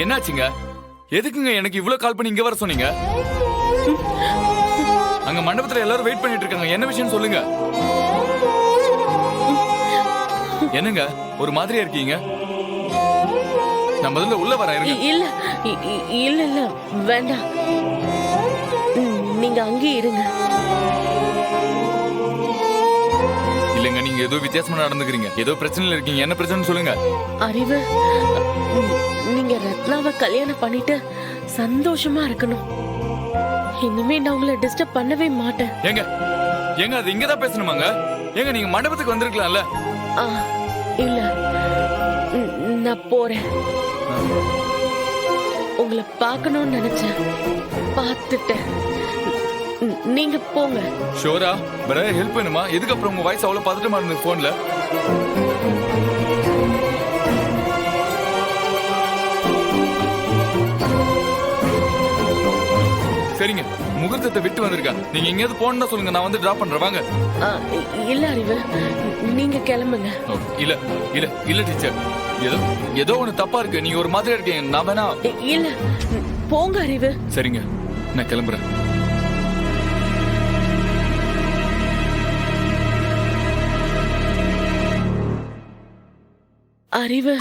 என்னாச்சுங்க? எதுக்குங்க எனக்கு இவ்வளவு கால் பண்ணி இங்க வர சொன்னீங்க? அங்க மண்டபத்துல எல்லாரும் வெயிட் பண்ணிட்டு இருக்காங்க. என்ன விஷயம் சொல்லுங்க. என்னங்க ஒரு மாதிரியா இருக்கீங்க? நான் முதல்ல உள்ள வரேன் இருங்க. இல்ல இல்ல இல்ல வேண்டாம், நீங்க அங்கேயே இருங்க. இல்லங்க, நீங்க ஏதோ வித்தியாசமா நடந்துக்கிறீங்க. ஏதோ பிரச்சனையில இருக்கீங்க. என்ன பிரச்சனை சொல்லுங்க. அறிவு, நீங்க ரத்னாவை கல்யாணம் பண்ணிட்டு சந்தோஷமா இருக்கணும். இனிமே நான் உங்களை டிஸ்டர்ப் பண்ணவே மாட்டேன். ஏங்க ஏங்க அது இங்கதான் பேசணுமாங்க? ஏங்க நீங்க மண்டபத்துக்கு வந்திருக்கலாம்ல. இல்ல, நான் போறேன். உங்களை பார்க்கணும்னு நினைச்சேன், பார்த்துட்டேன். நீங்க போங்க. ஷோரா வேற ஹெல்ப் வேணுமா? எதுக்கு அப்புறம் உங்க வாய்ஸ் அவ்வளவு பதட்டமா இருந்தது போன்ல? சரிங்க, முகூர்த்தத்தை விட்டு வந்திருக்கேன். நீங்க எங்கேயாவது போனா சொல்லுங்க, நான் வந்து டிராப் பண்றேன். வாங்க. இல்ல அறிவு, நீங்க கிளம்புங்க. இல்ல இல்ல இல்ல டீச்சர், ஏதோ ஏதோ ஒண்ணு தப்பா இருக்கு. நீங்க ஒரு மாதிரி இருக்கீங்க. நான் வேணா. இல்ல, போங்க அறிவு. சரிங்க, நான் கிளம்புறேன். அறிவு,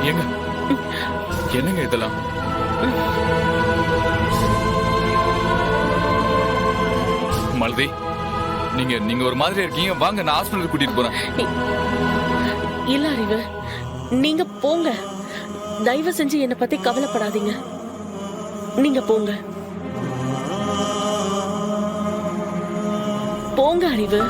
ஏங்க என்னங்க இதெல்லாம்? மல்தி, நீங்க நீங்க ஒரு மாதிரி இருக்கீங்க. வாங்க, நான் ஹாஸ்பிடலுக்கு கூட்டிட்டு போறேன். இல்ல அறிவு, நீங்க போங்க. தயவு செஞ்சு என்னை பத்தி கவலைப்படாதீங்க. நீங்க போங்க. போங்க அறிவு.